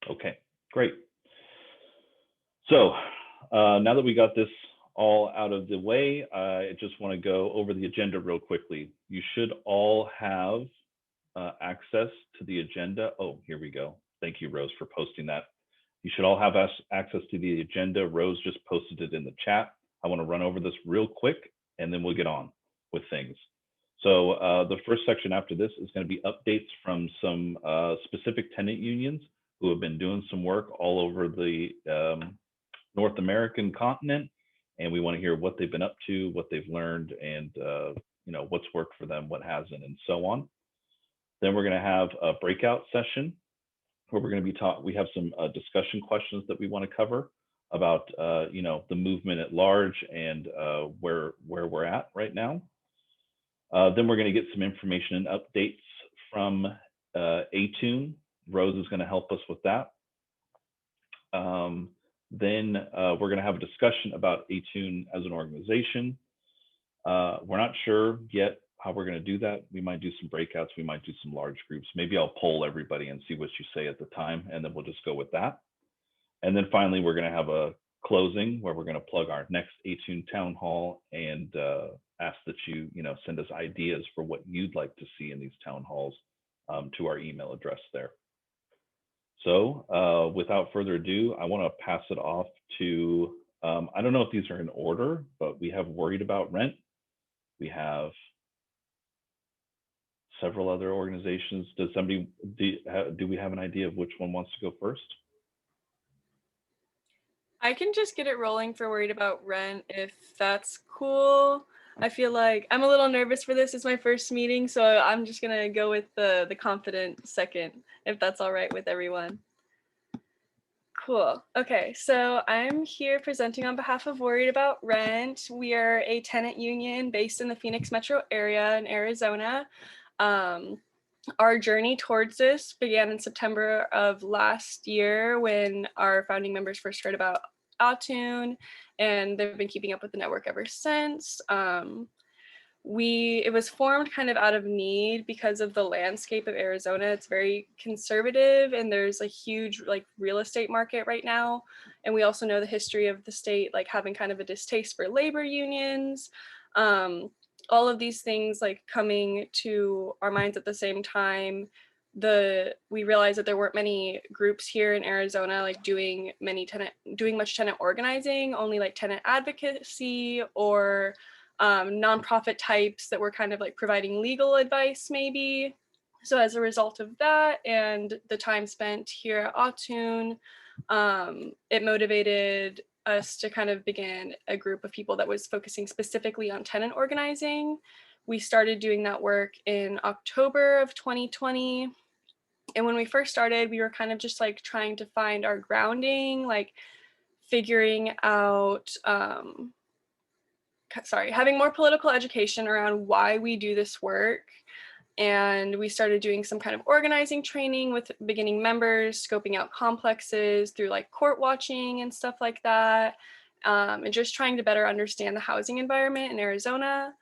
Okay, great. So now that we got this all out of the way, I just want to go over the agenda real quickly. You should all have access to the agenda. Oh, here we go. Thank you, Rose, for posting that. You should all have access to the agenda. Rose just posted it in the chat. I want to run over this real quick, and then we'll get on with things. So the first section after this is going to be updates from some specific tenant unions who have been doing some work all over the North American continent, and we want to hear what they've been up to, what they've learned, and what's worked for them, what hasn't, and so on. Then we're going to have a breakout session where we're going to be we have some discussion questions that we want to cover about the movement at large and where we're at right now. Then we're going to get some information and updates from Attune. Rose is going to help us with that. Then we're going to have a discussion about Attune as an organization. We're not sure yet how we're going to do that. We might do some breakouts. We might do some large groups. Maybe I'll poll everybody and see what you say at the time, and then we'll just go with that. And then finally, we're going to have a closing where we're going to plug our next Attune town hall and ask that you send us ideas for what you'd like to see in these town halls to our email address there. So without further ado, I want to pass it off to, I don't know if these are in order, but we have Worried About Rent. We have several other organizations. Does somebody, do we have an idea of which one wants to go first? I can just get it rolling for Worried About Rent if that's cool. I feel like I'm a little nervous for this. It's my first meeting, so I'm just gonna go with the confident second, if that's all right with everyone. Cool. Okay, so I'm here presenting on behalf of Worried About Rent. We are a tenant union based in the Phoenix metro area in Arizona. Our journey towards this began in September of last year when our founding members first heard about Attune, and they've been keeping up with the network ever since. It was formed kind of out of need because of the landscape of Arizona. It's very conservative and there's a huge like real estate market right now. And we also know the history of the state, like having kind of a distaste for labor unions. All of these things like coming to our minds at the same time. We realized that there weren't many groups here in Arizona like doing much tenant organizing, only like tenant advocacy or nonprofit types that were kind of like providing legal advice maybe. So as a result of that and the time spent here at Attune, it motivated us to kind of begin a group of people that was focusing specifically on tenant organizing. We started doing that work in October of 2020. And when we first started, we were kind of just like trying to find our grounding, like figuring out having more political education around why we do this work. And we started doing some kind of organizing training with beginning members, scoping out complexes through like court watching and stuff like that, and just trying to better understand the housing environment in Arizona.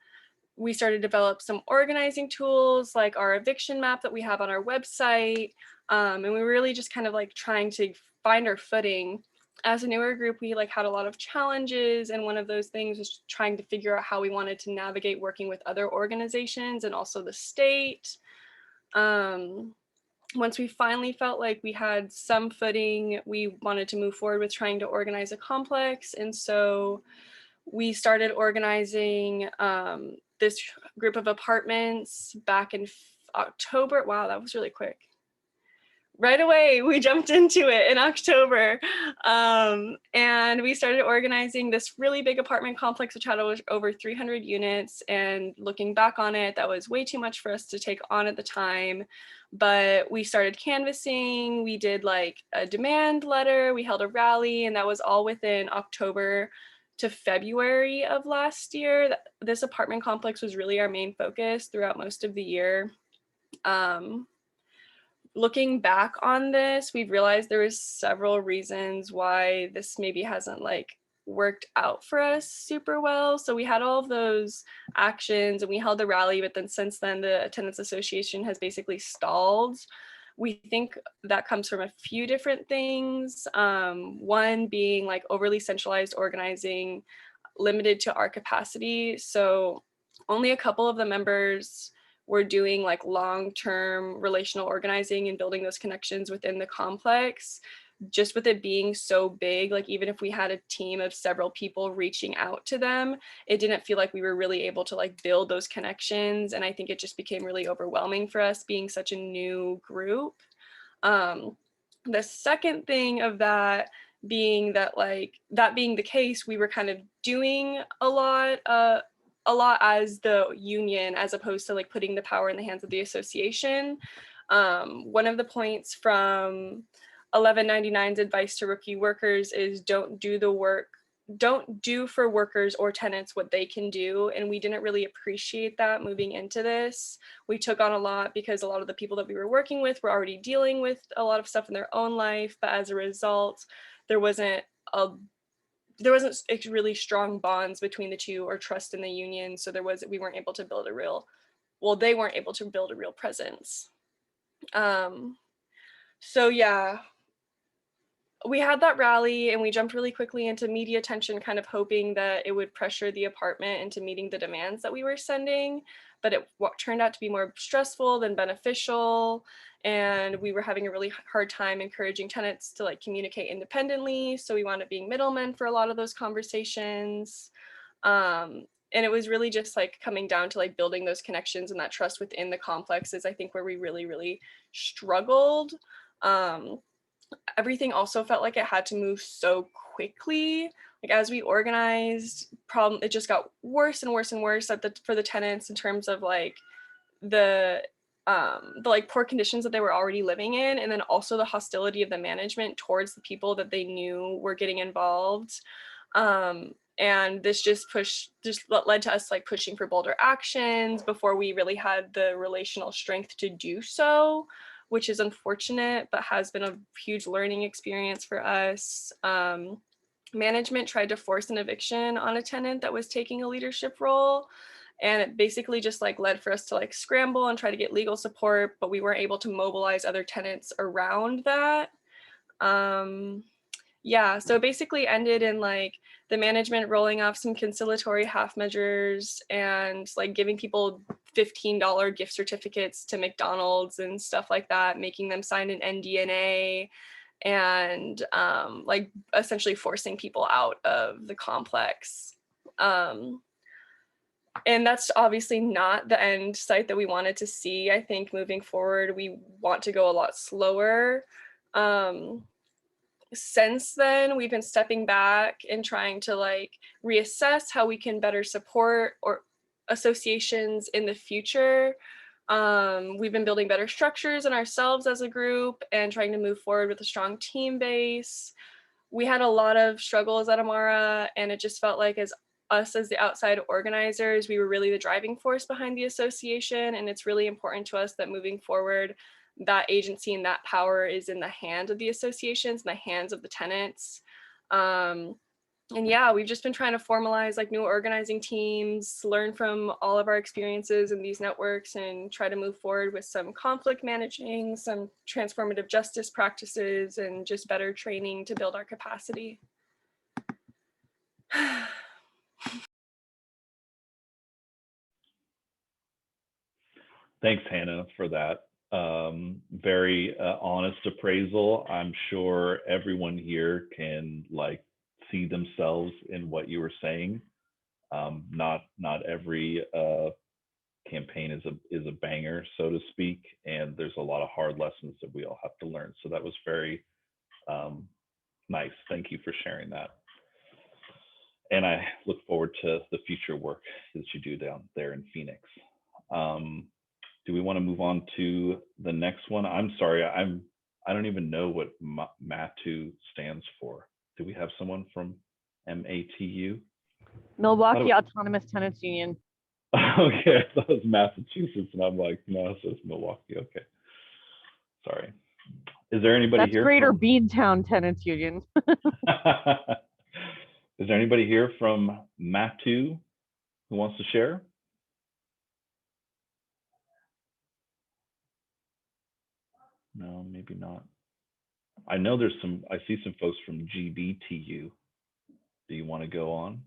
We started to develop some organizing tools like our eviction map that we have on our website. And we were really just kind of like trying to find our footing. As a newer group, we like had a lot of challenges, and one of those things was trying to figure out how we wanted to navigate working with other organizations and also the state. Once we finally felt like we had some footing, we wanted to move forward with trying to organize a complex. And so we started organizing this group of apartments back in October. Wow, that was really quick. Right away, we jumped into it in October. And we started organizing this really big apartment complex, which had over 300 units. And looking back on it, that was way too much for us to take on at the time. But we started canvassing, we did like a demand letter, we held a rally, and that was all within October to February of last year. This apartment complex was really our main focus throughout most of the year. Looking back on this, we've realized there was several reasons why this maybe hasn't like worked out for us super well. So we had all of those actions and we held the rally, but then since then the Tenants Association has basically stalled. We think that comes from a few different things. One being like overly centralized organizing, limited to our capacity. So only a couple of the members were doing like long-term relational organizing and building those connections within the complex. Just with it being so big, like even if we had a team of several people reaching out to them, it didn't feel like we were really able to like build those connections. And I think it just became really overwhelming for us being such a new group. The second thing of that being that like that being the case, we were kind of doing a lot as the union as opposed to like putting the power in the hands of the association. One of the points from 1199's advice to rookie workers is don't do for workers or tenants what they can do. And we didn't really appreciate that moving into this. We took on a lot because a lot of the people that we were working with were already dealing with a lot of stuff in their own life. But as a result, there wasn't really strong bonds between the two or trust in the union. So we weren't able to build they weren't able to build a real presence. So yeah, we had that rally and we jumped really quickly into media attention, kind of hoping that it would pressure the apartment into meeting the demands that we were sending, but it turned out to be more stressful than beneficial. And we were having a really hard time encouraging tenants to like communicate independently. So we wound up being middlemen for a lot of those conversations. And it was really just like coming down to like building those connections and that trust within the complexes, I think, where we really, really struggled. Everything also felt like it had to move so quickly. Like as we organized, it just got worse and worse and worse for the tenants in terms of like the like poor conditions that they were already living in, and then also the hostility of the management towards the people that they knew were getting involved. And this just led to us like pushing for bolder actions before we really had the relational strength to do so, which is unfortunate, but has been a huge learning experience for us. Management tried to force an eviction on a tenant that was taking a leadership role. And it basically just like led for us to like scramble and try to get legal support, but we weren't able to mobilize other tenants around that. Yeah, so it basically ended in like the management rolling off some conciliatory half measures and like giving people $15 gift certificates to McDonald's and stuff like that, making them sign an NDNA and like essentially forcing people out of the complex. And that's obviously not the end sight that we wanted to see. I think moving forward, we want to go a lot slower. Since then, we've been stepping back and trying to like reassess how we can better support or associations in the future. We've been building better structures in ourselves as a group and trying to move forward with a strong team base. We had a lot of struggles at Amara, and it just felt like as the outside organizers, we were really the driving force behind the association. And it's really important to us that moving forward, that agency and that power is in the hands of the associations, in the hands of the tenants. And yeah, we've just been trying to formalize like new organizing teams, learn from all of our experiences in these networks, and try to move forward with some conflict managing, some transformative justice practices, and just better training to build our capacity. Thanks, Hannah, for that. Very honest appraisal. I'm sure everyone here can like see themselves in what you were saying. Not every campaign is a banger, so to speak, and there's a lot of hard lessons that we all have to learn. So that was very nice. Thank you for sharing that. And I look forward to the future work that you do down there in Phoenix. Do we want to move on to the next one? I'm sorry, I don't even know what MATU stands for. Do we have someone from MATU? Milwaukee Autonomous Tenants Union. Okay, I thought it was Massachusetts, and I'm like, no, it says Milwaukee. Okay, sorry. Is there anybody That's here? Greater Beantown Tenants Union. Is there anybody here from MATU who wants to share? No, maybe not. I know there's some, I see some folks from GBTU. Do you want to go on?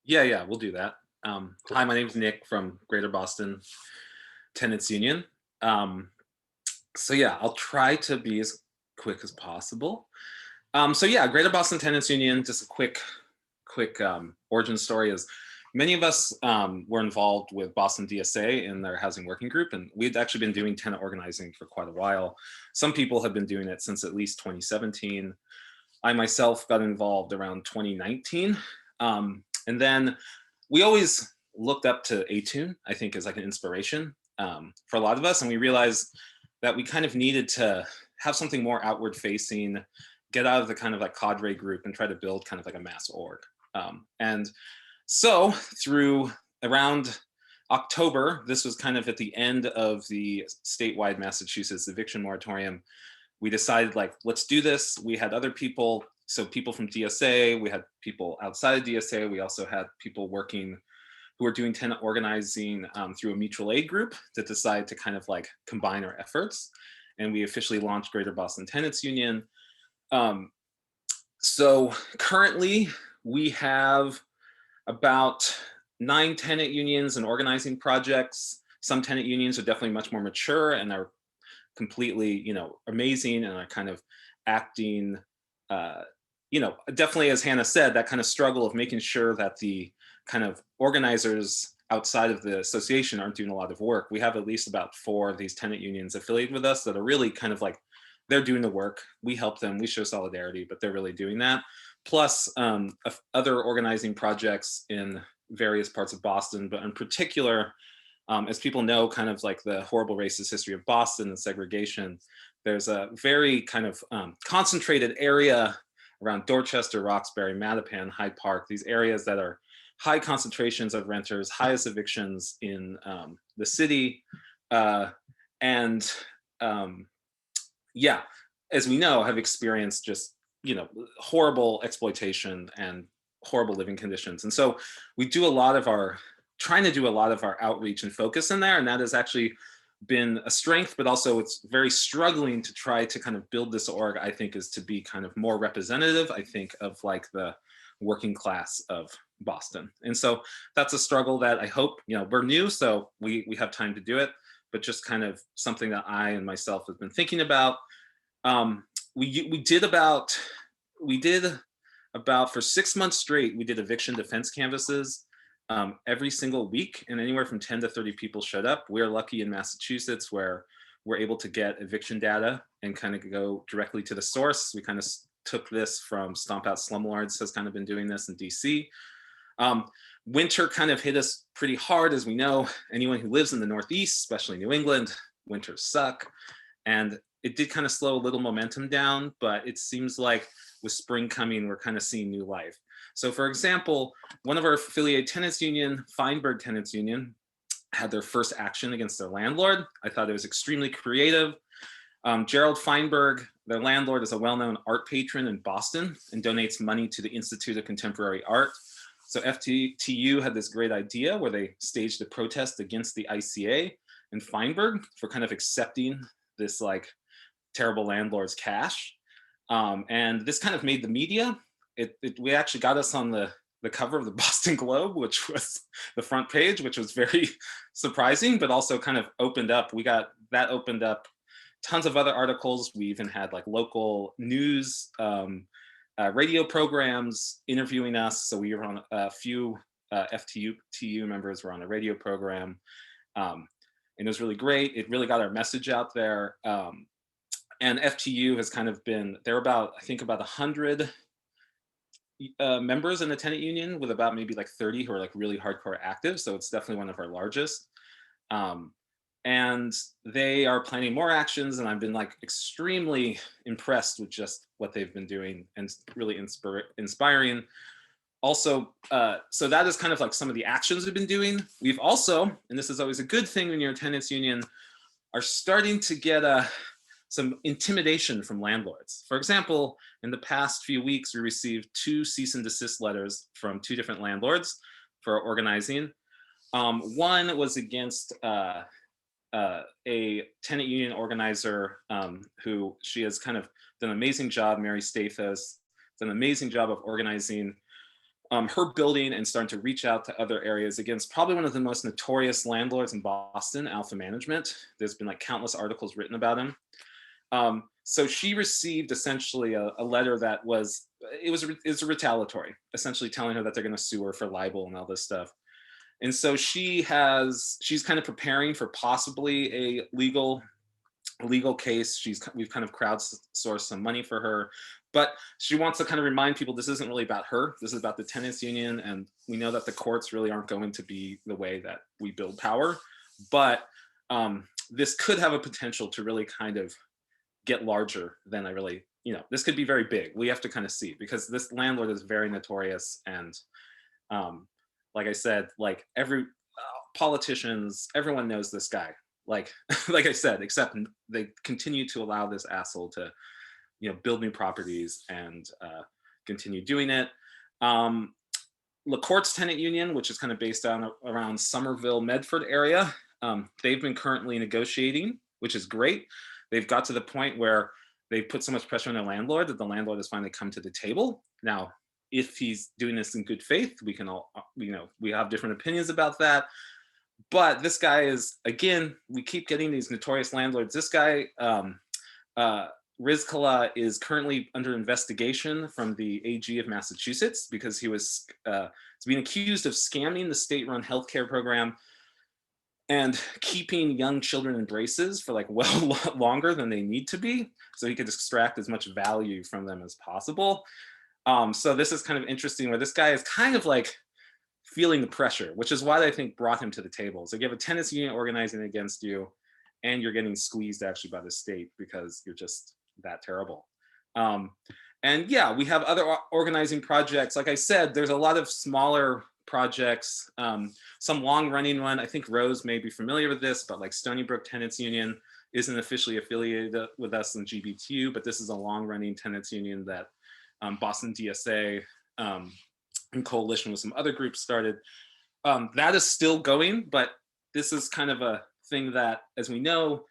Yeah, we'll do that. Cool. Hi, my name's Nick from Greater Boston Tenants Union. So yeah, I'll try to be as quick as possible. So yeah, Greater Boston Tenants Union, just a quick origin story is many of us were involved with Boston DSA in their housing working group, and we'd actually been doing tenant organizing for quite a while. Some people have been doing it since at least 2017. I myself got involved around 2019. And then we always looked up to Atune, I think, as like an inspiration for a lot of us. And we realized that we kind of needed to have something more outward facing, get out of the kind of like cadre group and try to build kind of like a mass org. And so through around October, this was kind of at the end of the statewide Massachusetts eviction moratorium, we decided like, let's do this. We had other people, so people from DSA, we had people outside of DSA. We also had people working who were doing tenant organizing through a mutual aid group that decided to kind of like combine our efforts. And we officially launched Greater Boston Tenants Union. So currently we have about 9 tenant unions and organizing projects. Some tenant unions are definitely much more mature and are completely, amazing and are kind of acting, definitely, as Hannah said, that kind of struggle of making sure that the kind of organizers outside of the association aren't doing a lot of work. We have at least about 4 of these tenant unions affiliated with us that are really kind of like, they're doing the work. We help them, we show solidarity, but they're really doing that. Plus other organizing projects in various parts of Boston, but in particular, as people know, kind of like the horrible racist history of Boston and segregation, there's a very kind of concentrated area around Dorchester, Roxbury, Mattapan, Hyde Park, these areas that are high concentrations of renters, highest evictions in the city. As we know, have experienced just, horrible exploitation and horrible living conditions. And so we do trying to do a lot of our outreach and focus in there. And that has actually been a strength, but also it's very struggling to try to kind of build this org, I think, is to be kind of more representative, I think, of like the working class of Boston. And so that's a struggle that I hope, we're new, so we have time to do it, but just kind of something that I and myself have been thinking about. We did about for 6 months straight, we did eviction defense canvases every single week, and anywhere from 10 to 30 people showed up. We're lucky in Massachusetts where we're able to get eviction data and kind of go directly to the source. We kind of took this from Stomp Out Slumlords, has kind of been doing this in DC. Winter kind of hit us pretty hard, as we know. Anyone who lives in the Northeast, especially New England, winters suck. And it did kind of slow a little momentum down, but it seems like with spring coming, we're kind of seeing new life. So for example, one of our affiliated tenants union, Feinberg Tenants Union, had their first action against their landlord. I thought it was extremely creative. Gerald Feinberg, their landlord, is a well-known art patron in Boston and donates money to the Institute of Contemporary Art. So FTU had this great idea where they staged a protest against the ICA and Feinberg for kind of accepting this like terrible landlord's cash. And this kind of made the media. We actually got us on the cover of the Boston Globe, which was the front page, which was very surprising, but also kind of opened up. Opened up tons of other articles. We even had like local news, radio programs interviewing us. So we were on a few FTU members were on a radio program. And it was really great. It really got our message out there. And FTU has kind of been, they're about, I think about 100 members in the tenant union, with about maybe like 30 who are like really hardcore active. So it's definitely one of our largest. And they are planning more actions, and I've been like extremely impressed with just what they've been doing, and really inspiring. Also, so that is kind of like some of the actions we've been doing. We've also, and this is always a good thing when you're a tenants union, are starting to get some intimidation from landlords. For example, in the past few weeks, we received 2 cease and desist letters from 2 different landlords for organizing. One was against a tenant union organizer who she has kind of done an amazing job, Mary Stathos, done an amazing job of organizing her building and starting to reach out to other areas against probably one of the most notorious landlords in Boston, Alpha Management. There's been like countless articles written about him. So she received essentially a letter that was a retaliatory, essentially telling her that they're going to sue her for libel and all this stuff. And so she's kind of preparing for possibly a legal case. We've kind of crowdsourced some money for her, but she wants to kind of remind people this isn't really about her. This is about the tenants union, and we know that the courts really aren't going to be the way that we build power. But this could have a potential to really kind of get larger than this could be very big. We have to kind of see, because this landlord is very notorious, and like I said, like every politicians, everyone knows this guy. Like I said, except they continue to allow this asshole to, build new properties and continue doing it. LaCourte's tenant union, which is kind of based around Somerville, Medford area, they've been currently negotiating, which is great. They've got to the point where they put so much pressure on their landlord that the landlord has finally come to the table. Now, if he's doing this in good faith, we can all, we have different opinions about that. But this guy is, again, we keep getting these notorious landlords. This guy, Rizkallah, is currently under investigation from the AG of Massachusetts because he was being accused of scamming the state-run healthcare program and keeping young children in braces for well longer than they need to be, so he could extract as much value from them as possible. So this is kind of interesting, where this guy is kind of like feeling the pressure, which is why I think brought him to the table. So you have a tenants union organizing against you, and you're getting squeezed actually by the state because you're just that terrible. And yeah, we have other organizing projects. Like I said, there's a lot of smaller projects, some long running one. I think Rose may be familiar with this, but like Stony Brook Tenants Union isn't officially affiliated with us in GBTU, but this is a long running tenants union that Boston DSA in coalition with some other groups started. That is still going, but this is kind of a thing that, as we know,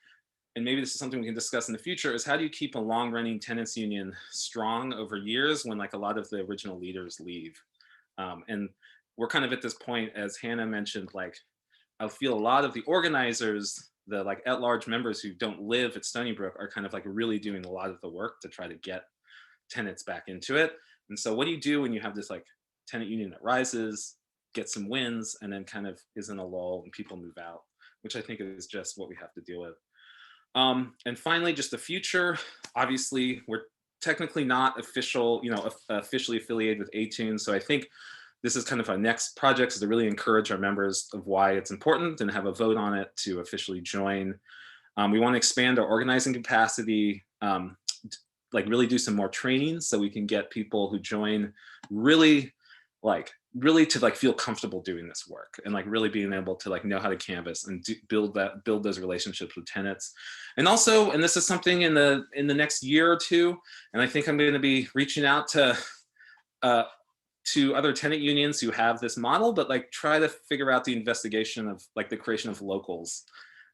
and maybe this is something we can discuss in the future, is how do you keep a long running tenants union strong over years when a lot of the original leaders leave? And we're kind of at this point, as Hannah mentioned, I feel a lot of the organizers, the at-large members who don't live at Stony Brook, are kind of really doing a lot of the work to try to get tenants back into it. And so what do you do when you have this tenant union that rises, gets some wins, and then kind of is in a lull and people move out, which I think is just what we have to deal with. And finally, just the future. Obviously, we're technically not officially affiliated with Atune. So I think this is kind of our next project, is to really encourage our members of why it's important and have a vote on it to officially join. We want to expand our organizing capacity, really do some more training so we can get people who join really to feel comfortable doing this work, and really being able to know how to canvas and build those relationships with tenants. And also, and this is something in the next year or two, and I think I'm going to be reaching out to other tenant unions who have this model, but try to figure out the investigation of the creation of locals.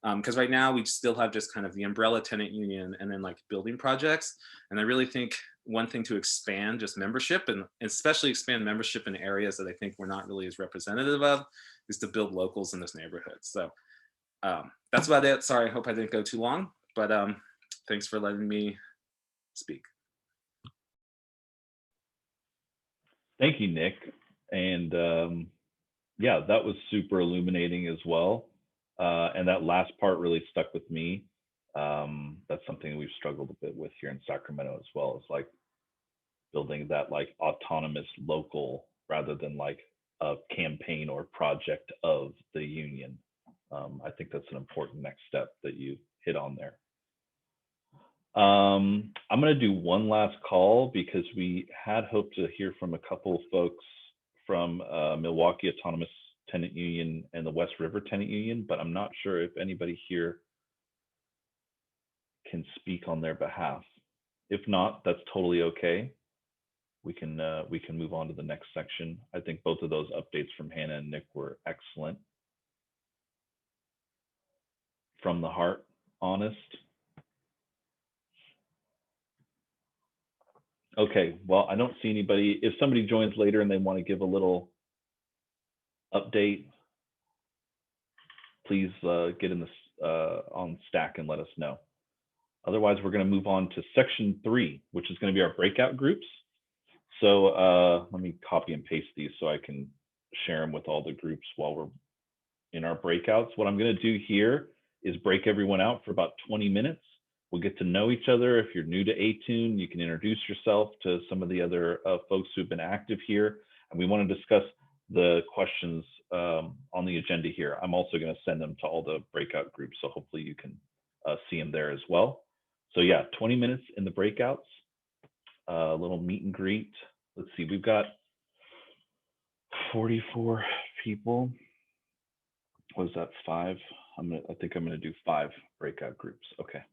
Because right now we still have just kind of the umbrella tenant union and then building projects. And I really think one thing to expand just membership, and especially expand membership in areas that I think we're not really as representative of, is to build locals in this neighborhood. So that's about it. Sorry, I hope I didn't go too long, but thanks for letting me speak. Thank you, Nick. And yeah, that was super illuminating as well. And that last part really stuck with me. That's something we've struggled a bit with here in Sacramento as well. It's building that autonomous local rather than a campaign or project of the union. I think that's an important next step that you hit on there. I'm going to do one last call because we had hoped to hear from a couple of folks from Milwaukee Autonomous Tenant Union and the West River Tenant Union, but I'm not sure if anybody here can speak on their behalf. If not, that's totally okay. We can move on to the next section. I think both of those updates from Hannah and Nick were excellent. from the heart, honest. Okay, well, I don't see anybody. If somebody joins later and they want to give a little update, please get in this on Stack and let us know. Otherwise, we're going to move on to section 3, which is going to be our breakout groups. So let me copy and paste these so I can share them with all the groups while we're in our breakouts. What I'm going to do here is break everyone out for about 20 minutes. We'll get to know each other. If you're new to Attune, you can introduce yourself to some of the other folks who've been active here. And we want to discuss the questions on the agenda here. I'm also going to send them to all the breakout groups. So hopefully you can see them there as well. So yeah, 20 minutes in the breakouts, a little meet and greet. Let's see, we've got 44 people. What is that, 5? I think I'm gonna do 5 breakout groups. Okay.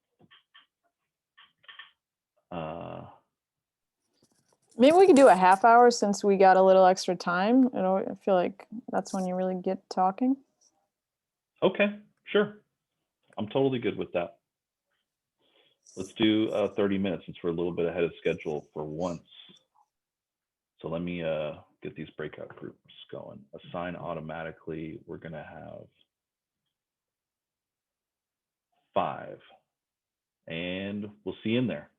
Maybe we could do a half hour since we got a little extra time. I feel like that's when you really get talking. Okay, sure. I'm totally good with that. Let's do 30 minutes since we're a little bit ahead of schedule for once. So let me get these breakout groups going. Assign automatically. We're gonna have 5, and we'll see you in there.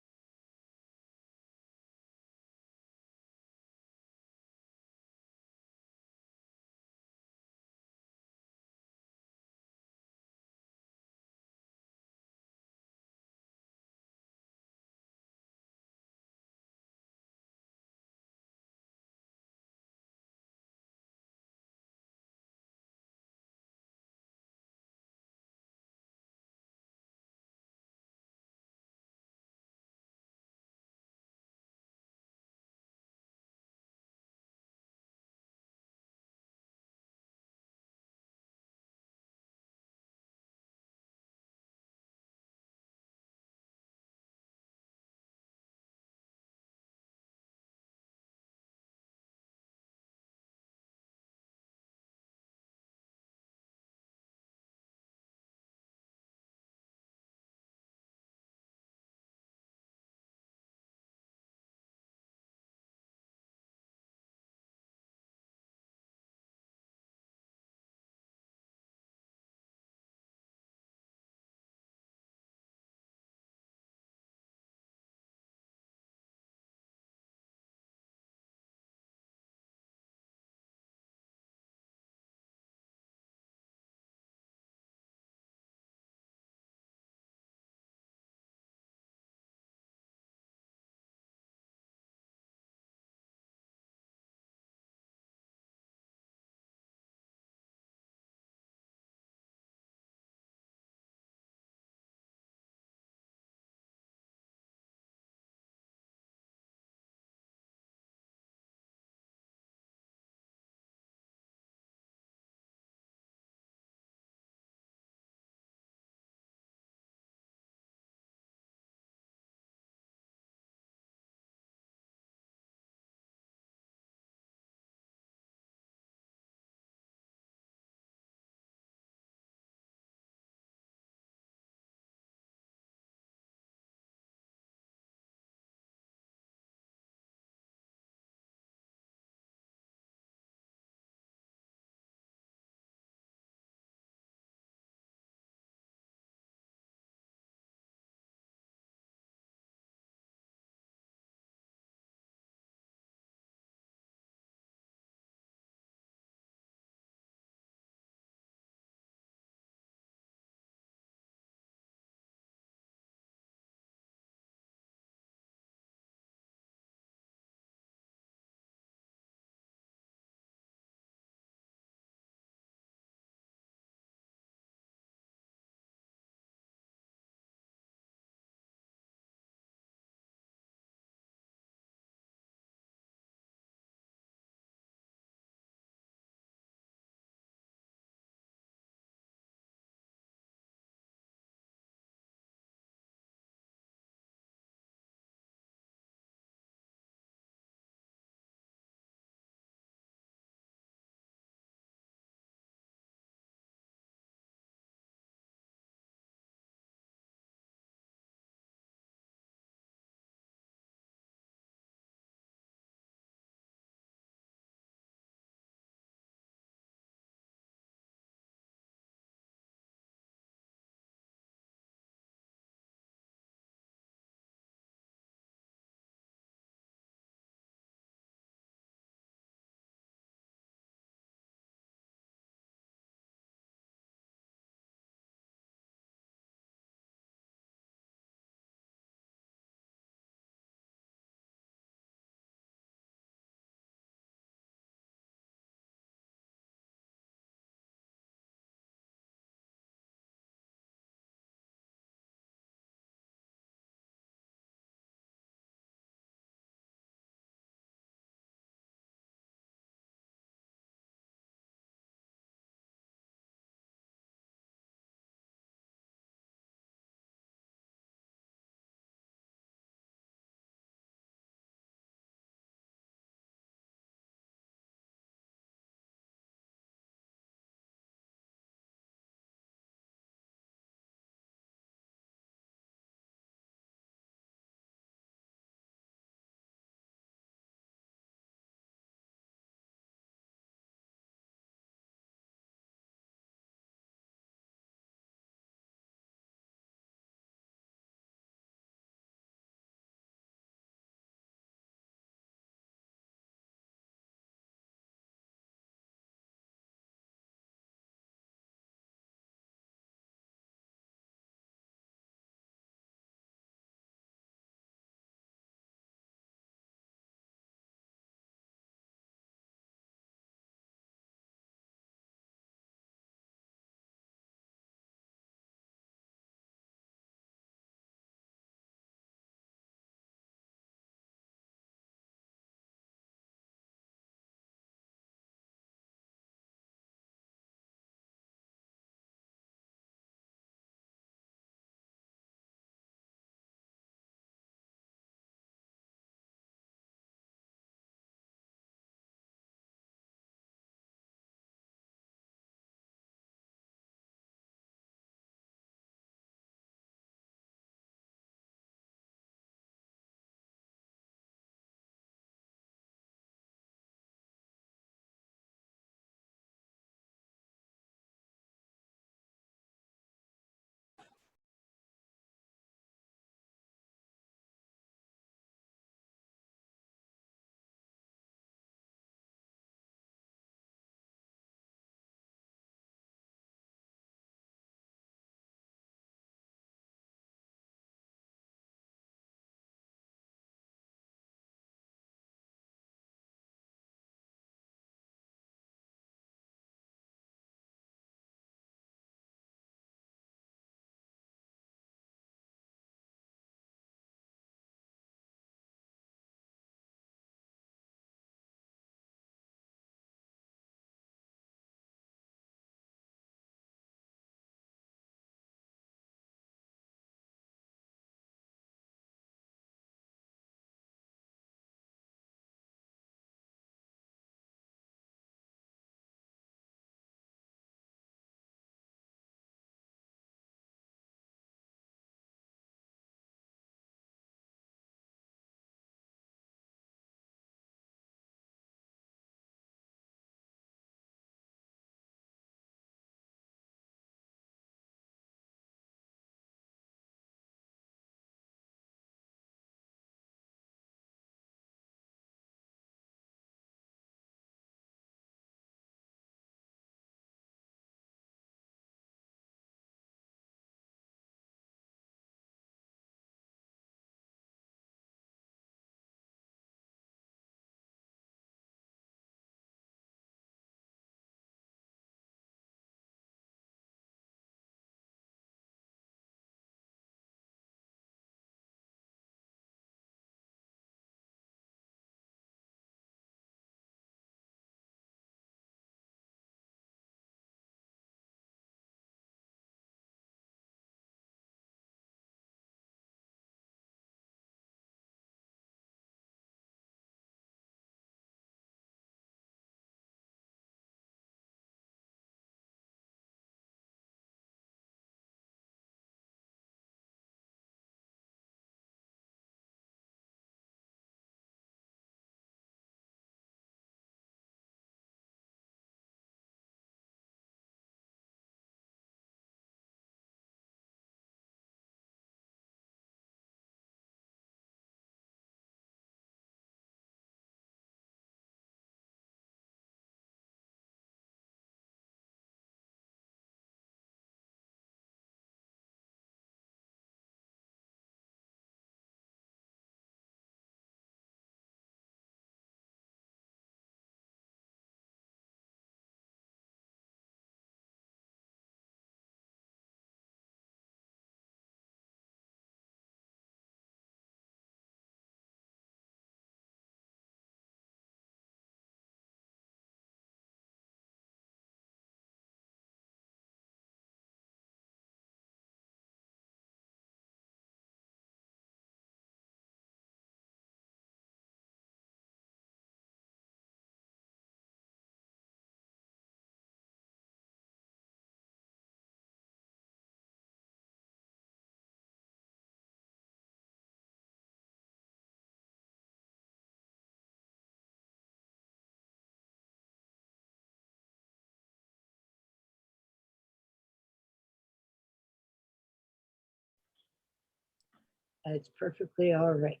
That's perfectly all right.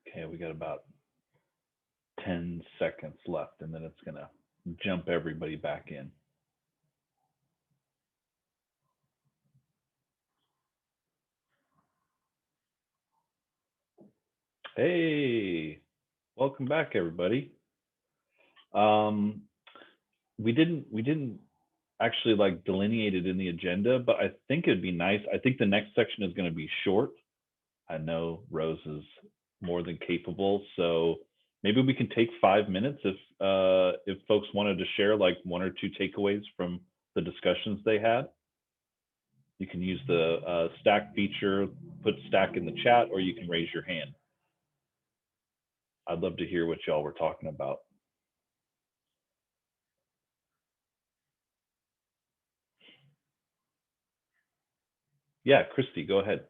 Okay, we got about 10 seconds left, and then it's gonna jump everybody back in. Hey, welcome back, everybody. We didn't actually like delineate it in the agenda, but I think it'd be nice. I think the next section is going to be short. I know Rose is more than capable, so maybe we can take 5 minutes if folks wanted to share like 1 or 2 takeaways from the discussions they had. You can use the stack feature, put stack in the chat, or you can raise your hand. I'd love to hear what y'all were talking about. Yeah, Christy, go ahead.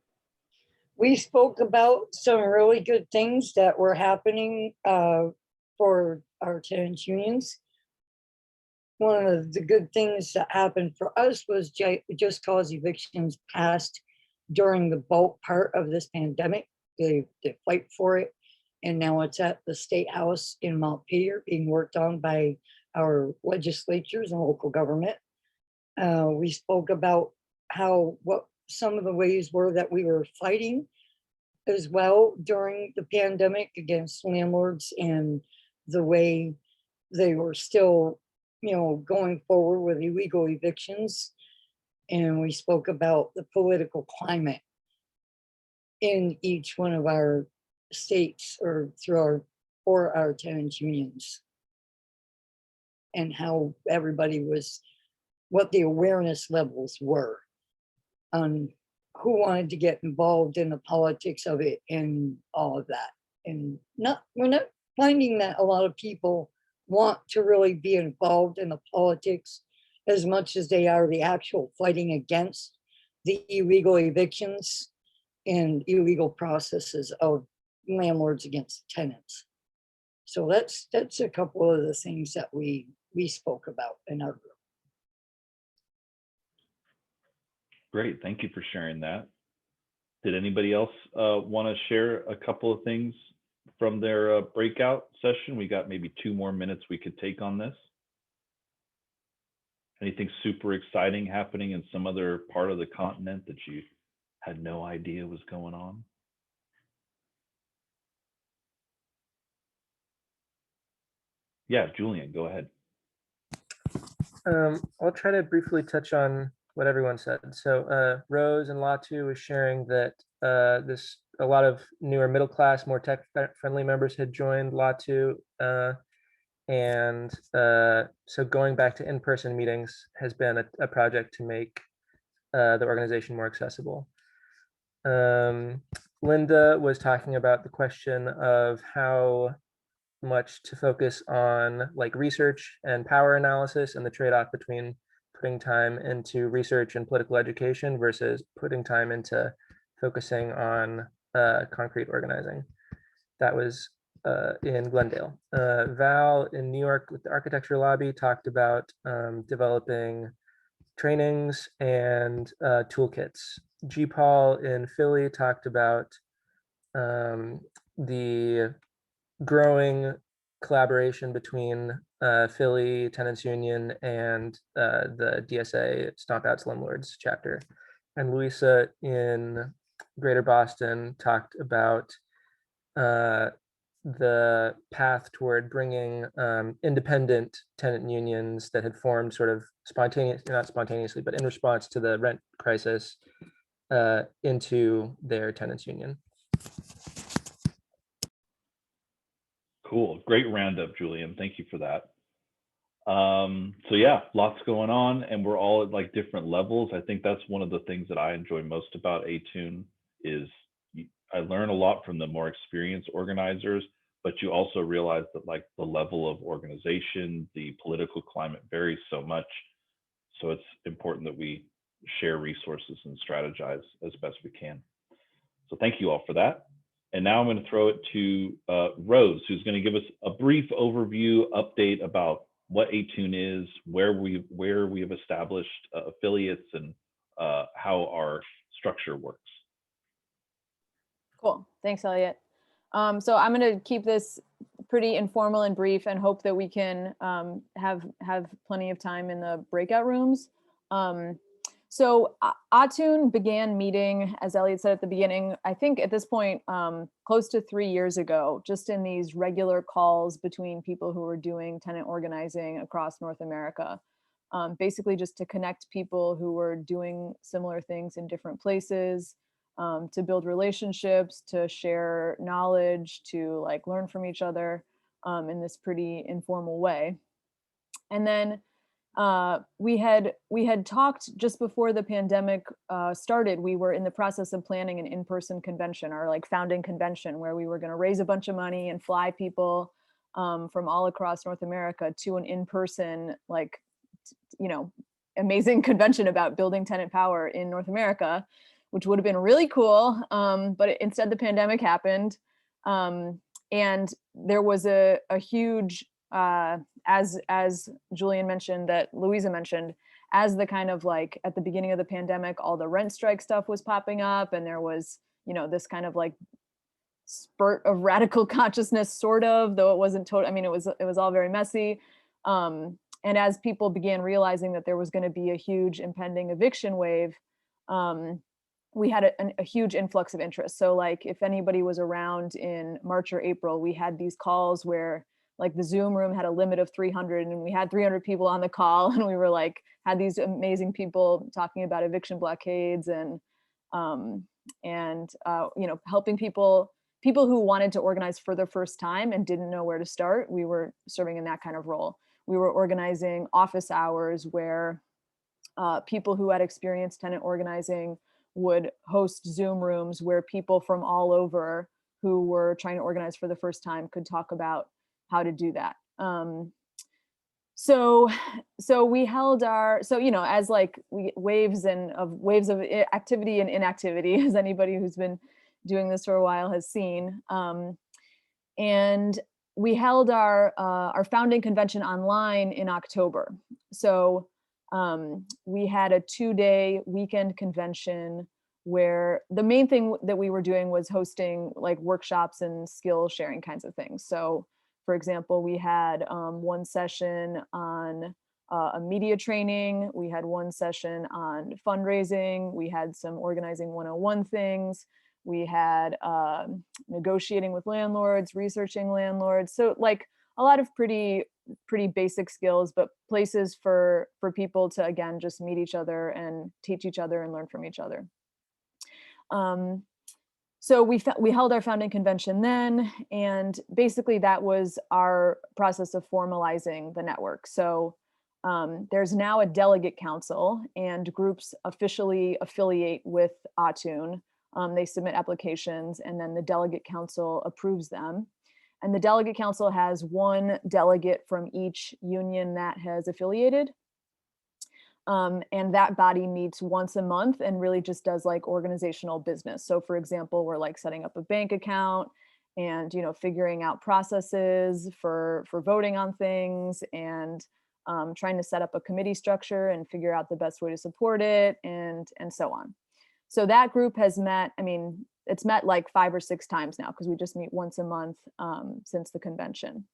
We spoke about some really good things that were happening for our tenants unions. One of the good things that happened for us was just cause evictions passed during the bulk part of this pandemic. They fight for it. And now it's at the State House in Montpelier being worked on by our legislatures and local government. We spoke about what some of the ways were that we were fighting as well during the pandemic against landlords and the way they were still, going forward with illegal evictions. And we spoke about the political climate in each one of our states or for our tenants unions, and how what the awareness levels were on who wanted to get involved in the politics of it and all of that. And we're not finding that a lot of people want to really be involved in the politics as much as they are the actual fighting against the illegal evictions and illegal processes of landlords against tenants. So that's a couple of the things that we spoke about in our group. Great, thank you for sharing that. Did anybody else want to share a couple of things from their breakout session? We got maybe 2 more minutes we could take on this. Anything super exciting happening in some other part of the continent that you had no idea was going on? Yeah, Julian, go ahead. I'll try to briefly touch on what everyone said. So Rose and Latu was sharing that a lot of newer middle class, more tech friendly members had joined Latu. And so going back to in-person meetings has been a project to make the organization more accessible. Linda was talking about the question of how much to focus on like research and power analysis and the trade-off between putting time into research and political education versus putting time into focusing on concrete organizing. That was in Glendale. Val in New York with the architecture lobby talked about developing trainings and toolkits. G. Paul in Philly talked about the growing collaboration between Philly Tenants Union and the DSA Stomp Out Slumlords chapter. And Louisa in Greater Boston talked about the path toward bringing independent tenant unions that had formed sort of not spontaneously, but in response to the rent crisis into their tenants union. Cool, great roundup, Julian. Thank you for that. So yeah, lots going on, and we're all at like different levels. I think that's one of the things that I enjoy most about Attune is I learn a lot from the more experienced organizers, but you also realize that like the level of organization, the political climate varies so much. So it's important that we share resources and strategize as best we can. So thank you all for that. And now I'm going to throw it to Rose, who's going to give us a brief overview update about what Attune is, where we have established affiliates, and how our structure works. Cool. Thanks, Elliot. So I'm going to keep this pretty informal and brief and hope that we can have plenty of time in the breakout rooms. So Attune began meeting, as Elliot said at the beginning, I think at this point, close to 3 years ago, just in these regular calls between people who were doing tenant organizing across North America. Basically just to connect people who were doing similar things in different places, to build relationships, to share knowledge, to like learn from each other in this pretty informal way. And then we had talked just before the pandemic started. We were in the process of planning an in-person convention, our like founding convention, where we were going to raise a bunch of money and fly people from all across North America to an in-person, like, you know, amazing convention about building tenant power in North America, which would have been really cool. But instead the pandemic happened. And there was a huge, as Julian mentioned, that Louisa mentioned, as the kind of like at the beginning of the pandemic, all the rent strike stuff was popping up, and there was, you know, this kind of like spurt of radical consciousness, sort of, though it wasn't total. I mean, it was all very messy. And as people began realizing that there was going to be a huge impending eviction wave, we had a huge influx of interest. So like if anybody was around in March or April, we had these calls where like the Zoom room had a limit of 300 and we had 300 people on the call, and we were like, had these amazing people talking about eviction blockades and you know, helping people who wanted to organize for the first time and didn't know where to start. We were serving in that kind of role. We were organizing office hours where people who had experienced tenant organizing would host Zoom rooms where people from all over who were trying to organize for the first time could talk about how to do that. So we held our, so, you know, as like waves of activity and inactivity, as anybody who's been doing this for a while has seen. And we held our founding convention online in October. So we had a 2-day weekend convention where the main thing that we were doing was hosting like workshops and skill sharing kinds of things. So for example, we had one session on a media training. We had one session on fundraising. We had some organizing 101 things. We had negotiating with landlords, researching landlords. So like a lot of pretty basic skills, but places for people to, again, just meet each other and teach each other and learn from each other. So we held our founding convention then, and basically that was our process of formalizing the network. So there's now a delegate council, and groups officially affiliate with Attune. They submit applications, and then the delegate council approves them. And the delegate council has one delegate from each union that has affiliated. And that body meets once a month and really just does like organizational business. So for example, we're like setting up a bank account and, you know, figuring out processes for voting on things, and trying to set up a committee structure and figure out the best way to support it, and so on. So that group has met, I mean, it's met like 5 or 6 times now, because we just meet once a month since the convention.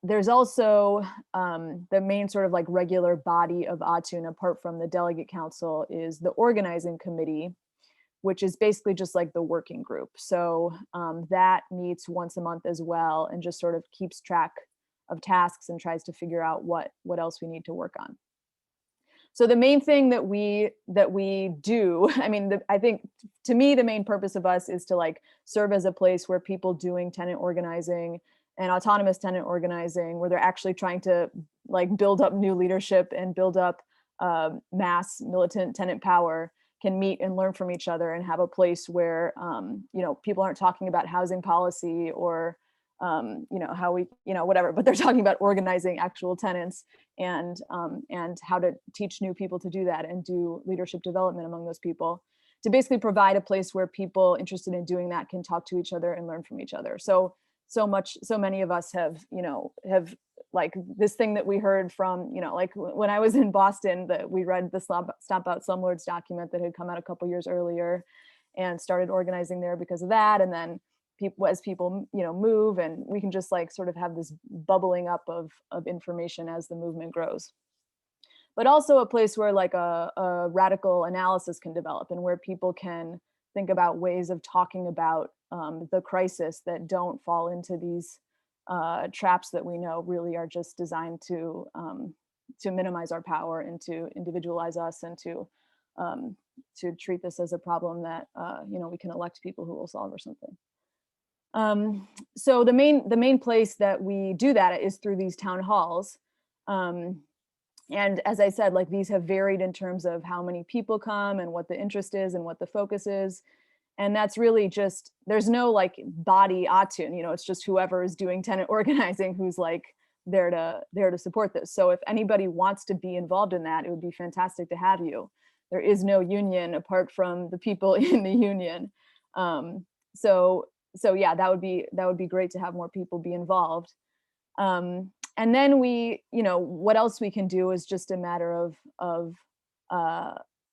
There's also the main sort of like regular body of Attune, apart from the delegate council, is the organizing committee, which is basically just like the working group. So that meets once a month as well, and just sort of keeps track of tasks and tries to figure out what else we need to work on. So the main thing that we do, I mean, I think to me, the main purpose of us is to like serve as a place where people doing tenant organizing and autonomous tenant organizing, where they're actually trying to like build up new leadership and build up mass militant tenant power, can meet and learn from each other, and have a place where you know, people aren't talking about housing policy or you know, how we, you know, whatever, but they're talking about organizing actual tenants, and how to teach new people to do that and do leadership development among those people, to basically provide a place where people interested in doing that can talk to each other and learn from each other. So many of us have, you know, have like this thing that we heard from, you know, like when I was in Boston, that we read the Stomp Out Slumlords document that had come out a couple years earlier, and started organizing there because of that. And then people, as people, you know, move, and we can just like sort of have this bubbling up of information as the movement grows. But also a place where like a radical analysis can develop, and where people can think about ways of talking about the crisis that don't fall into these traps that we know really are just designed to minimize our power and to individualize us, and to treat this as a problem that you know, we can elect people who will solve or something. So the main place that we do that is through these town halls. And as I said, like these have varied in terms of how many people come and what the interest is and what the focus is. And that's really just, there's no like body atun, you know, it's just whoever is doing tenant organizing who's like there to support this. So if anybody wants to be involved in that, it would be fantastic to have you. There is no union apart from the people in the union. So yeah, that would be great to have more people be involved. And then we, you know, what else we can do is just a matter of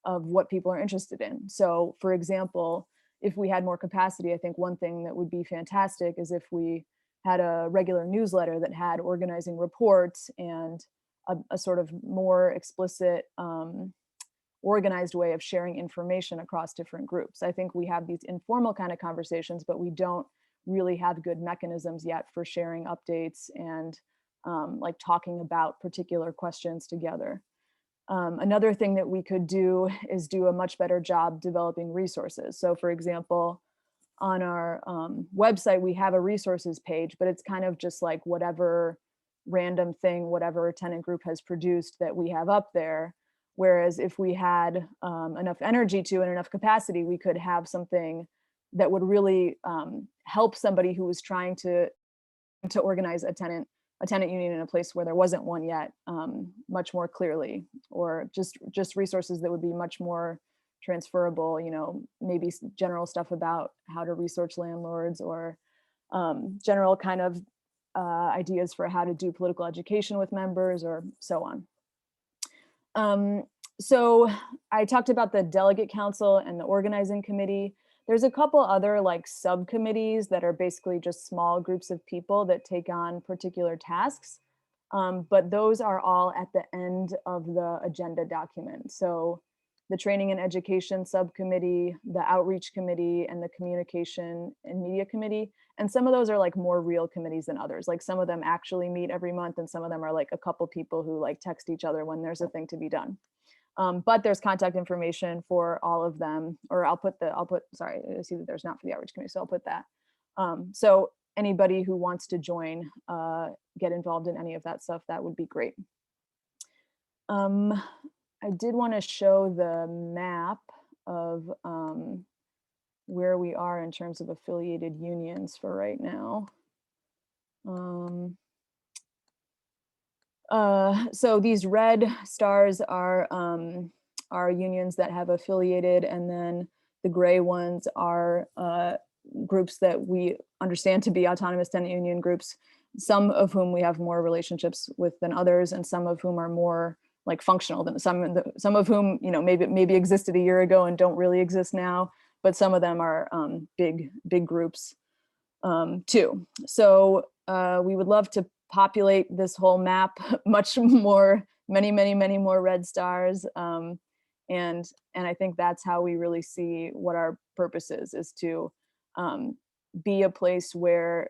what people are interested in. So for example, if we had more capacity, I think one thing that would be fantastic is if we had a regular newsletter that had organizing reports and a sort of more explicit organized way of sharing information across different groups. I think we have these informal kind of conversations, but we don't really have good mechanisms yet for sharing updates and like talking about particular questions together. Another thing that we could do is do a much better job developing resources. So for example, on our website, we have a resources page, but it's kind of just like whatever random thing, whatever tenant group has produced that we have up there. Whereas if we had enough energy to and enough capacity, we could have something that would really help somebody who was trying to organize a tenant union in a place where there wasn't one yet, much more clearly, or just resources that would be much more transferable, you know, maybe general stuff about how to research landlords, or general kind of ideas for how to do political education with members, or so on. So I talked about the delegate council and the organizing committee. There's a couple other like subcommittees that are basically just small groups of people that take on particular tasks. But those are all at the end of the agenda document. So the training and education subcommittee, the outreach committee, and the communication and media committee. And some of those are like more real committees than others. Like some of them actually meet every month, and some of them are like a couple people who like text each other when there's a thing to be done. But there's contact information for all of them, or sorry, I see that there's not for the outreach committee, so I'll put that. So anybody who wants to join, get involved in any of that stuff, that would be great. I did want to show the map of where we are in terms of affiliated unions for right now. So these red stars are unions that have affiliated, and then the gray ones are groups that we understand to be autonomous tenant union groups, some of whom we have more relationships with than others, and some of whom are more like functional than some of whom, you know, maybe existed a year ago and don't really exist now, but some of them are big groups too. So we would love to populate this whole map much more, many more red stars. And I think that's how we really see what our purpose is to be a place where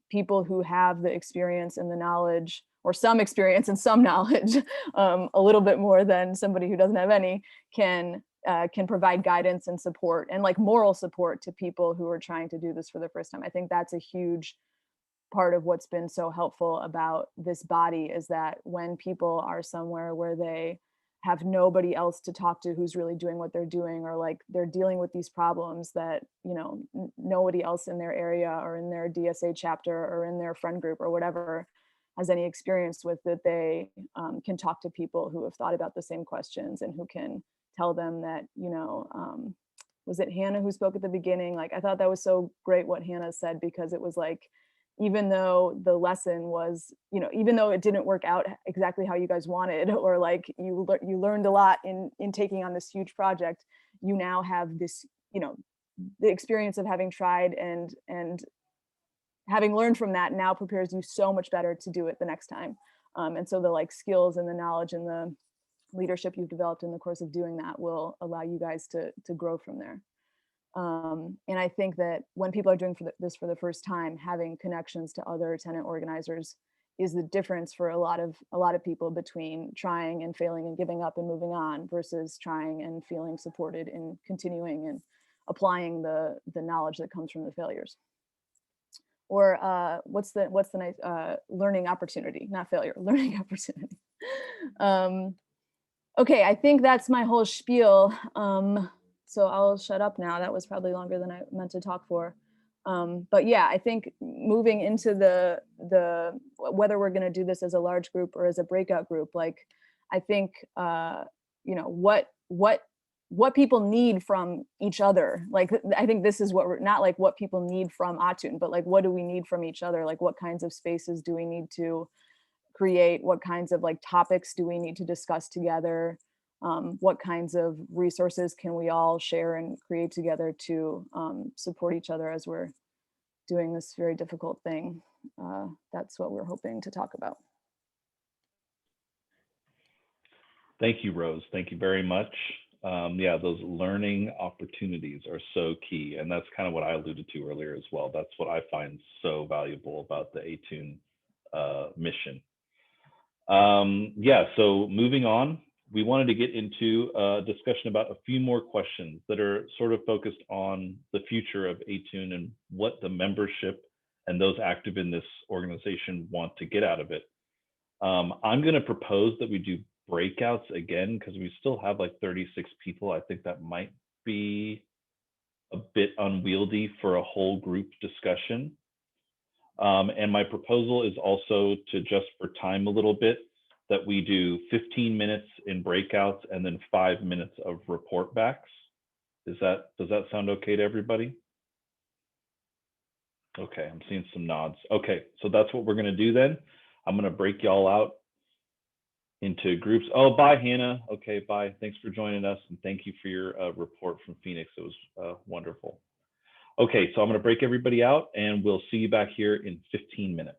people who have the experience and the knowledge, or some experience and some knowledge, a little bit more than somebody who doesn't have any, can provide guidance and support, and like moral support to people who are trying to do this for the first time. I think that's a huge part of what's been so helpful about this body, is that when people are somewhere where they have nobody else to talk to who's really doing what they're doing, or like they're dealing with these problems that, you know, nobody else in their area or in their DSA chapter or in their friend group or whatever has any experience with, that they can talk to people who have thought about the same questions, and who can tell them that, you know, was it Hannah who spoke at the beginning? Like, I thought that was so great what Hannah said, because it was like, even though the lesson was, you know, even though it didn't work out exactly how you guys wanted, or like you learned a lot in taking on this huge project, you now have this, you know, the experience of having tried and having learned from that now prepares you so much better to do it the next time. And so the like skills and the knowledge and the leadership you've developed in the course of doing that will allow you guys to grow from there. And I think that when people are doing this for the first time, having connections to other tenant organizers is the difference for a lot of people between trying and failing and giving up and moving on versus trying and feeling supported and continuing and applying the knowledge that comes from the failures. Or what's the nice learning opportunity, not failure, learning opportunity. Okay, I think that's my whole spiel. So I'll shut up now. That was probably longer than I meant to talk for. But yeah, I think moving into the whether we're going to do this as a large group or as a breakout group, like I think you know what people need from each other. Like I think this is what we're not like what people need from Atun, but like what do we need from each other? Like what kinds of spaces do we need to create? What kinds of like topics do we need to discuss together? What kinds of resources can we all share and create together to support each other as we're doing this very difficult thing? That's what we're hoping to talk about. Thank you, Rose. Thank you very much. Yeah, those learning opportunities are so key. And that's kind of what I alluded to earlier as well. That's what I find so valuable about the Atun mission. Yeah, so moving on, we wanted to get into a discussion about a few more questions that are sort of focused on the future of Atun and what the membership and those active in this organization want to get out of it. I'm going to propose that we do breakouts again because we still have like 36 people. I think that might be a bit unwieldy for a whole group discussion. And my proposal is also to, just for time a little bit, that we do 15 minutes in breakouts and then 5 minutes of report backs. Does that sound okay to everybody? Okay, I'm seeing some nods. Okay, so that's what we're gonna do then. I'm gonna break y'all out into groups. Oh, bye, Hannah. Okay, bye. Thanks for joining us, and thank you for your report from Phoenix. It was wonderful. Okay, so I'm gonna break everybody out, and we'll see you back here in 15 minutes.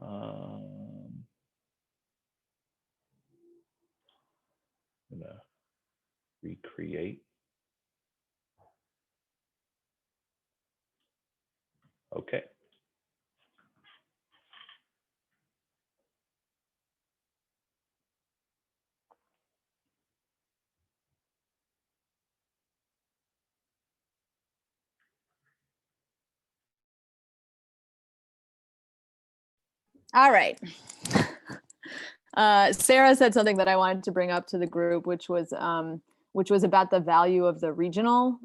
I'm gonna recreate. Okay. All right. Sarah said something that I wanted to bring up to the group, which was about the value of the regional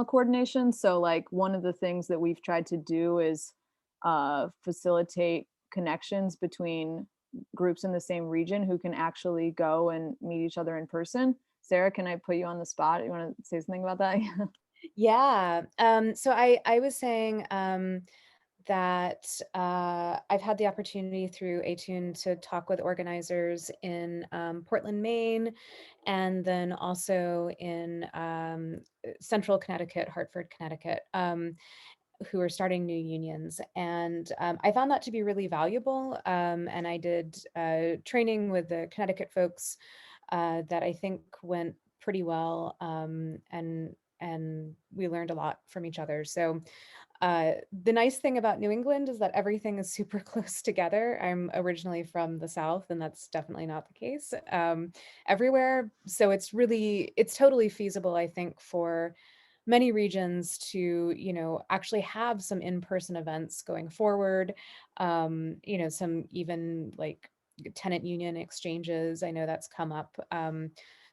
coordination. So like one of the things that we've tried to do is facilitate connections between groups in the same region who can actually go and meet each other in person. Sarah, can I put you on the spot? You want to say something about that? Yeah. So I was saying that I've had the opportunity through Atun to talk with organizers in Portland, Maine, and then also in Central Connecticut, Hartford, Connecticut, who are starting new unions. And I found that to be really valuable. And I did training with the Connecticut folks that I think went pretty well. And we learned a lot from each other. So the nice thing about New England is that everything is super close together. I'm originally from the South, and that's definitely not the case everywhere. So it's totally feasible, I think, for many regions to, actually have some in-person events going forward. Some even like tenant union exchanges. I know that's come up.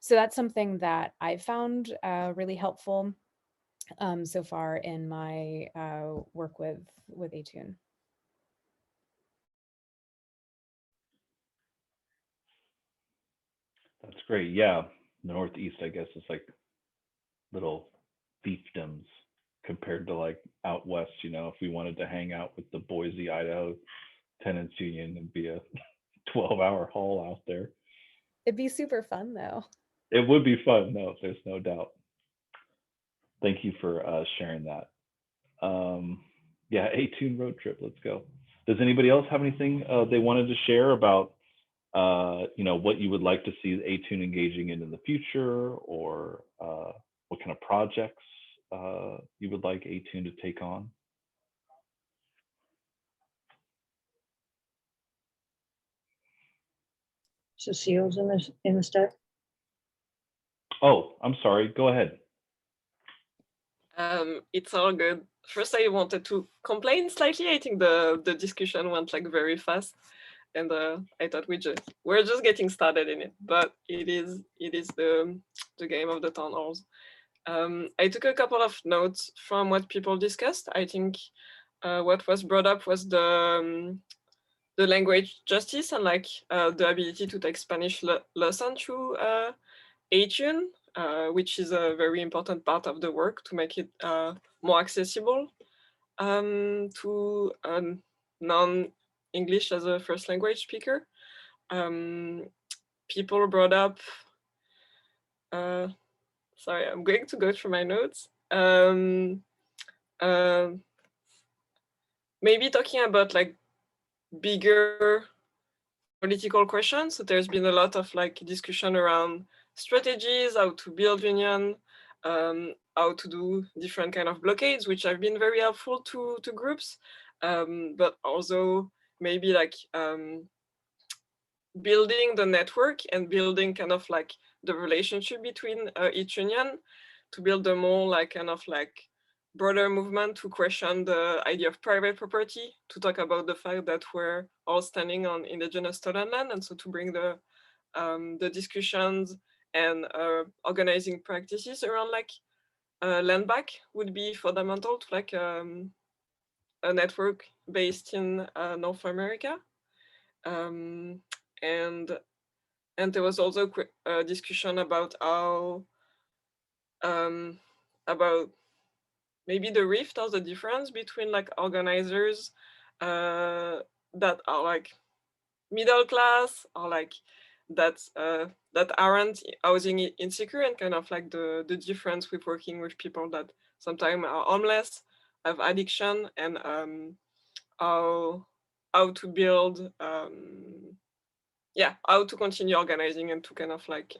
So that's something that I've found really helpful so far in my work with Atun. That's great. Yeah, Northeast, I guess, is like little fiefdoms. compared to like out west, you know, if we wanted to hang out with the Boise, Idaho Tenants Union and be a 12-hour haul out there. It'd be super fun though. It would be fun, no, there's no doubt. Thank you for sharing that. Yeah, A-Tune road trip, let's go. Does anybody else have anything they wanted to share about, you know, what you would like to see A-Tune engaging in the future, or what kind of projects you would like A-Tune to take on? Cecile's in the stack. Oh, I'm sorry, go ahead. It's all good. First, I wanted to complain slightly. I think the discussion went like very fast, and I thought we're just getting started in it. But it is the game of the town halls. I took a couple of notes from what people discussed. I think what was brought up was the language justice and like the ability to take Spanish lesson through A-Tune. Which is a very important part of the work to make it more accessible to non-English as a first language speaker. People brought up, sorry, I'm going to go through my notes. Maybe talking about like bigger political questions. So there's been a lot of like discussion around strategies, how to build union, how to do different kind of blockades, which have been very helpful to groups, but also maybe like building the network and building kind of like the relationship between each union to build a more like kind of like broader movement to question the idea of private property, to talk about the fact that we're all standing on indigenous stolen land, and so to bring the discussions and organizing practices around like land back would be fundamental to like a network based in North America. And there was also a discussion about how about maybe the rift or the difference between like organizers that are like middle class or like that aren't housing insecure, and kind of like the difference with working with people that sometimes are homeless, have addiction, and how to build how to continue organizing and to kind of like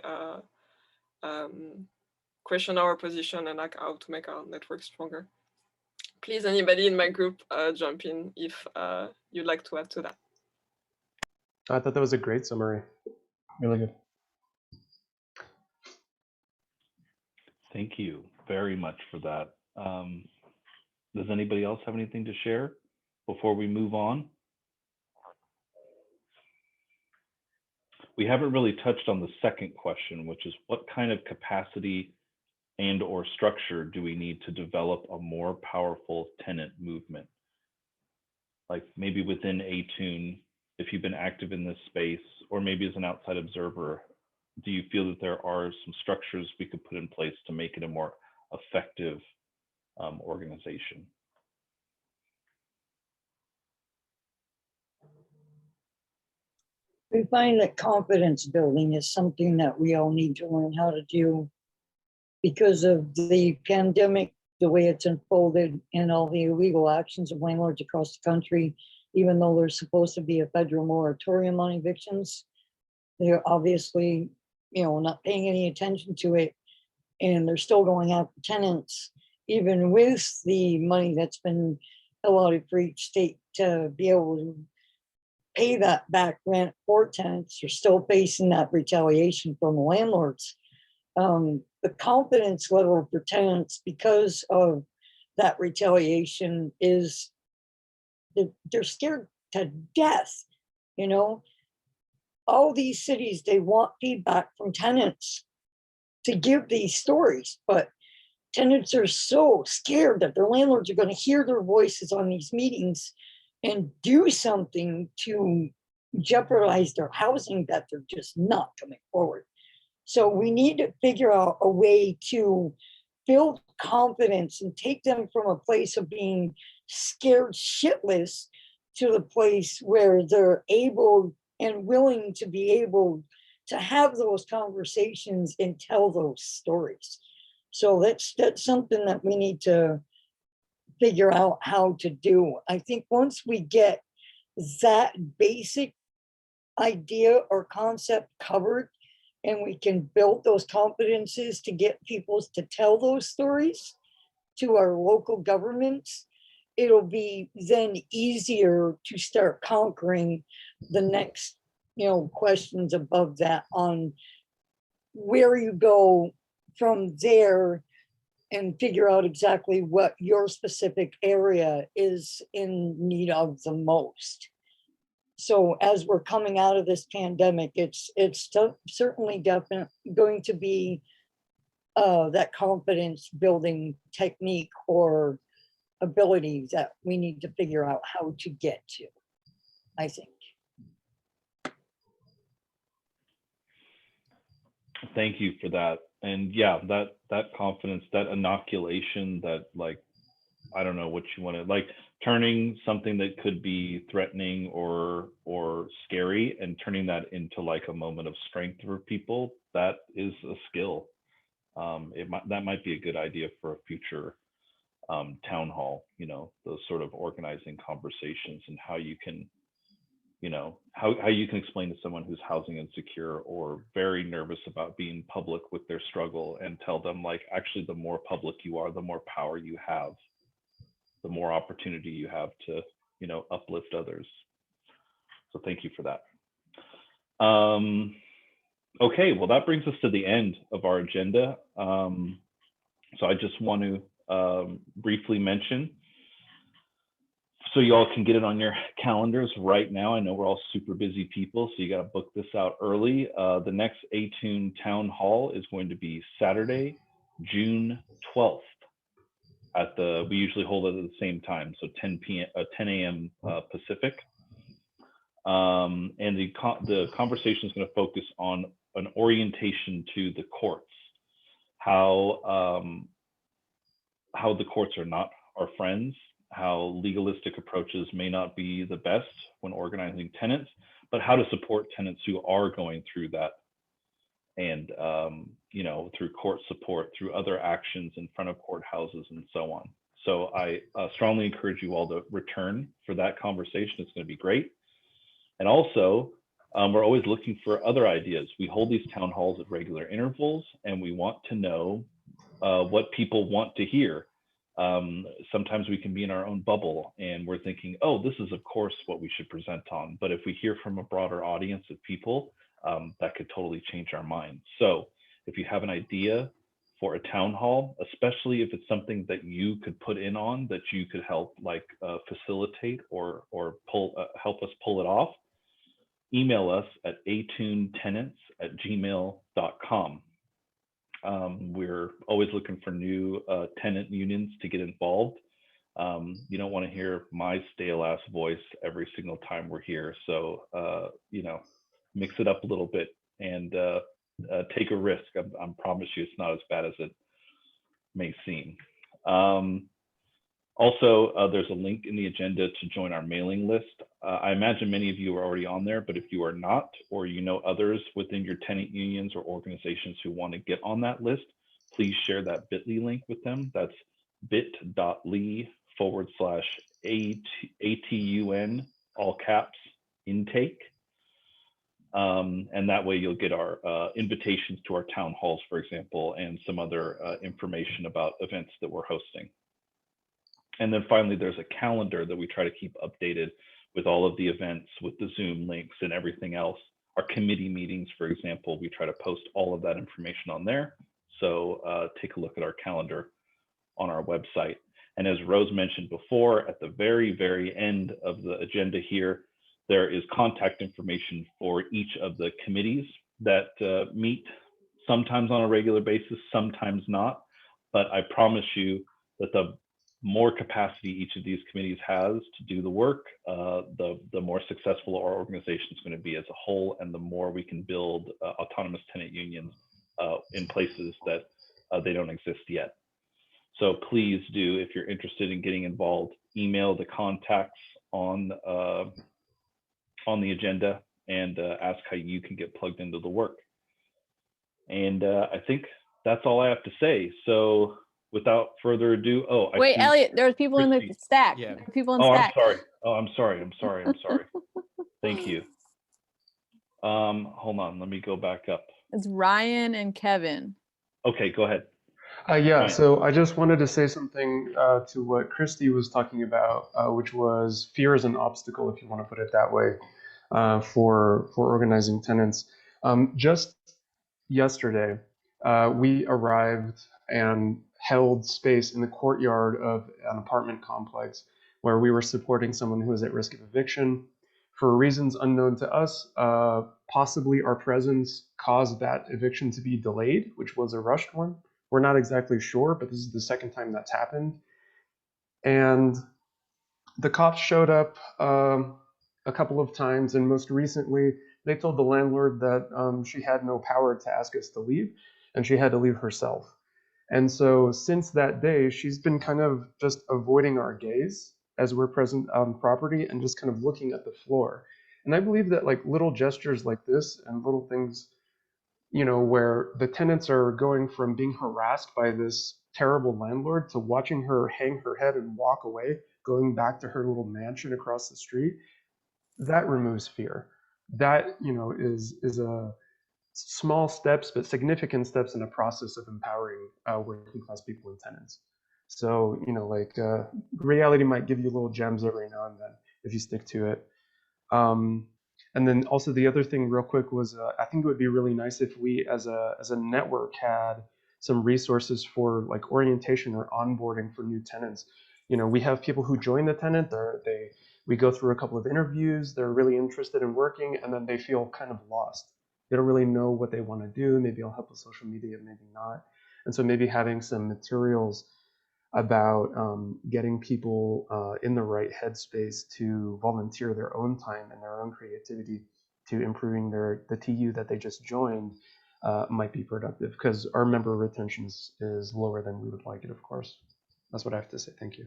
question our position and like how to make our network stronger. Please, anybody in my group jump in if you'd like to add to that. I thought that was a great summary. Really good. Thank you very much for that. Does anybody else have anything to share before we move on? We haven't really touched on the second question, which is what kind of capacity and or structure do we need to develop a more powerful tenant movement? Like maybe within A-Tune, if you've been active in this space, or maybe as an outside observer, do you feel that there are some structures we could put in place to make it a more effective organization? We find that confidence building is something that we all need to learn how to do because of the pandemic, the way it's unfolded, and all the illegal actions of landlords across the country. Even though there's supposed to be a federal moratorium on evictions, they're obviously, not paying any attention to it, and they're still going after tenants, even with the money that's been allotted for each state to be able to pay that back rent for tenants. You're still facing that retaliation from the landlords. The confidence level for tenants because of that retaliation is they're scared to death. All these cities, they want feedback from tenants to give these stories, but tenants are so scared that their landlords are going to hear their voices on these meetings and do something to jeopardize their housing, that they're just not coming forward. So we need to figure out a way to build confidence and take them from a place of being scared shitless to the place where they're able and willing to be able to have those conversations and tell those stories. So that's something that we need to figure out how to do. I think once we get that basic idea or concept covered, and we can build those competencies to get people to tell those stories to our local governments, it'll be then easier to start conquering the next, questions above that on where you go from there and figure out exactly what your specific area is in need of the most. So as we're coming out of this pandemic, it's certainly definitely going to be that confidence building technique or ability that we need to figure out how to get to, I think. Thank you for that. And yeah, that confidence, that inoculation, that, like, I don't know what you want to, like, turning something that could be threatening or scary and turning that into like a moment of strength for people, that is a skill. That might be a good idea for a future town hall, those sort of organizing conversations and how you can, how you can explain to someone who's housing insecure or very nervous about being public with their struggle and tell them, like, actually, the more public you are, the more power you have, the more opportunity you have to, uplift others. So thank you for that. Okay, well, that brings us to the end of our agenda. So I just want to briefly mention, so you all can get it on your calendars right now. I know we're all super busy people, so you got to book this out early. The next Attune Town Hall is going to be Saturday, June 12th. We usually hold it at the same time, so 10 a.m. Pacific. And the conversation is going to focus on an orientation to the courts, how the courts are not our friends, how legalistic approaches may not be the best when organizing tenants, but how to support tenants who are going through that, and through court support, through other actions in front of courthouses and so on. So I strongly encourage you all to return for that conversation. It's going to be great. And also, we're always looking for other ideas. We hold these town halls at regular intervals, and we want to know what people want to hear. Sometimes we can be in our own bubble and we're thinking, oh, this is of course what we should present on. But if we hear from a broader audience of people, that could totally change our mind. So if you have an idea for a town hall, especially if it's something that you could put in on, that you could help facilitate or help us pull it off, email us at attunetenants@gmail.com. We're always looking for new tenant unions to get involved. You don't want to hear my stale ass voice every single time we're here. So, mix it up a little bit and take a risk. I promise you it's not as bad as it may seem. Also, there's a link in the agenda to join our mailing list. I imagine many of you are already on there, but if you are not, or you know others within your tenant unions or organizations who want to get on that list, please share that bit.ly link with them. That's bit.ly/ATUN, all caps, intake. And that way you'll get our invitations to our town halls, for example, and some other information about events that we're hosting. And then finally, there's a calendar that we try to keep updated with all of the events, with the Zoom links and everything else. Our committee meetings, for example, we try to post all of that information on there. So take a look at our calendar on our website. And as Rose mentioned before, at the very, very end of the agenda here, there is contact information for each of the committees that meet sometimes on a regular basis, sometimes not. But I promise you that the more capacity each of these committees has to do the work, the more successful our organization is going to be as a whole, and the more we can build autonomous tenant unions in places that they don't exist yet. So please do, if you're interested in getting involved, email the contacts on the agenda and ask how you can get plugged into the work. And I think that's all I have to say. So without further ado, I Wait, see Elliot, there's people in the Christy. stack. Yeah. There are people in Oh, I'm stack. sorry. Oh, I'm sorry. Thank you. Hold on, let me go back up. It's Ryan and Kevin. Okay, go ahead. Yeah, Right. so I just wanted to say something to what Christy was talking about, which was fear is an obstacle, if you want to put it that way, for organizing tenants. Just yesterday, we arrived and held space in the courtyard of an apartment complex where we were supporting someone who was at risk of eviction. For reasons unknown to us, possibly our presence caused that eviction to be delayed, which was a rushed one. We're not exactly sure, but this is the second time that's happened. And the cops showed up a couple of times, and most recently, they told the landlord that she had no power to ask us to leave, and she had to leave herself. And so since that day, she's been kind of just avoiding our gaze as we're present on property and just kind of looking at the floor. And I believe that like little gestures like this and little things, you know, where the tenants are going from being harassed by this terrible landlord to watching her hang her head and walk away, going back to her little mansion across the street, that removes fear. That, you know, is a small steps, but significant steps in a process of empowering working class people and tenants. So, you know, like reality might give you little gems every now and then if you stick to it. And then also the other thing real quick was I think it would be really nice if we as a network had some resources for like orientation or onboarding for new tenants. You know, we have people who join the tenant, we go through a couple of interviews, they're really interested in working, and then they feel kind of lost. They don't really know what they want to do. Maybe I'll help with social media, maybe not. And so maybe having some materials about getting people in the right headspace to volunteer their own time and their own creativity to improving the TU that they just joined might be productive, because our member retention is lower than we would like it, of course. That's what I have to say. Thank you.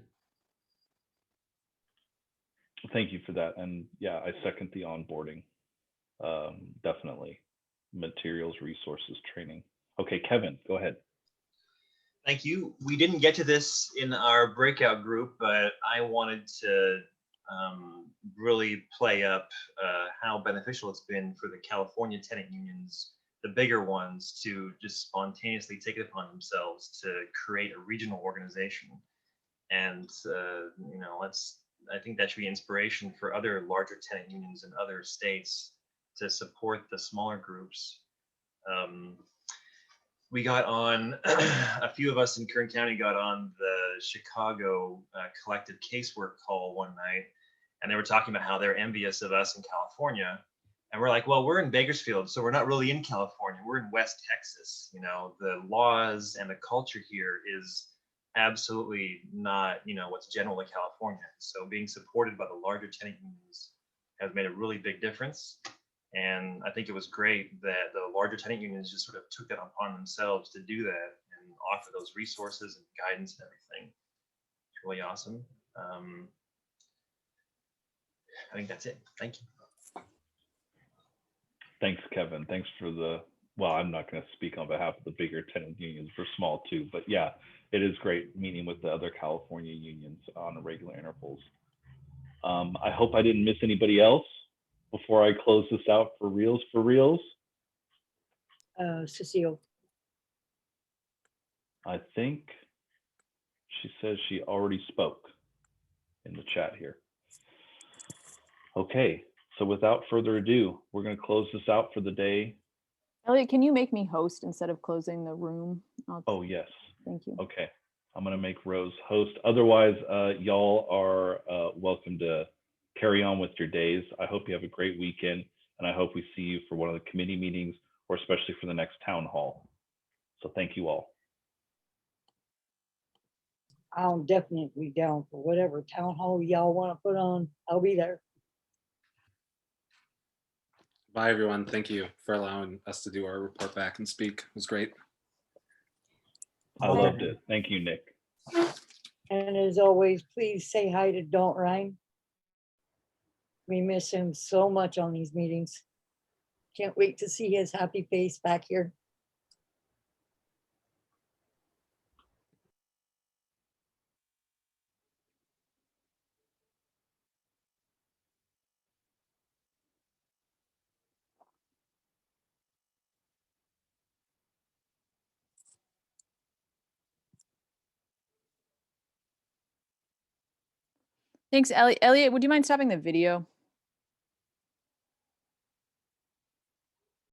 Thank you for that. And yeah, I second the onboarding. Definitely. Materials, resources, training. Okay, Kevin, go ahead. Thank you. We didn't get to this in our breakout group, but I wanted to really play up how beneficial it's been for the California tenant unions, the bigger ones, to just spontaneously take it upon themselves to create a regional organization. And you know, I think that should be inspiration for other larger tenant unions in other states to support the smaller groups. We got on, a few of us in Kern County got on the Chicago collective casework call one night, and they were talking about how they're envious of us in California. And we're like, well, we're in Bakersfield, so we're not really in California. We're in West Texas. You know, the laws and the culture here is absolutely not, you know, what's general in California. So being supported by the larger tenant unions has made a really big difference. And I think it was great that the larger tenant unions just sort of took that upon themselves to do that and offer those resources and guidance and everything. It's really awesome. I think that's it. Thank you. Thanks, Kevin. Thanks for well, I'm not going to speak on behalf of the bigger tenant unions. We're small too, but yeah, it is great meeting with the other California unions on regular intervals. I hope I didn't miss anybody else before I close this out for reals. Cecile. I think she says she already spoke in the chat here. Okay, so without further ado, we're going to close this out for the day. Elliot, can you make me host instead of closing the room? Oh, yes. Thank you. Okay, I'm going to make Rose host. Otherwise, y'all are welcome to carry on with your days. I hope you have a great weekend, and I hope we see you for one of the committee meetings, or especially for the next town hall. So thank you all. I'll definitely be down for whatever town hall y'all want to put on. I'll be there. Bye, everyone. Thank you for allowing us to do our report back and speak. It was great. I loved it. Thank you, Nick. And as always, please say hi to Don't Rhyme. We miss him so much on these meetings. Can't wait to see his happy face back here. Thanks, Elliot. Elliot, would you mind stopping the video?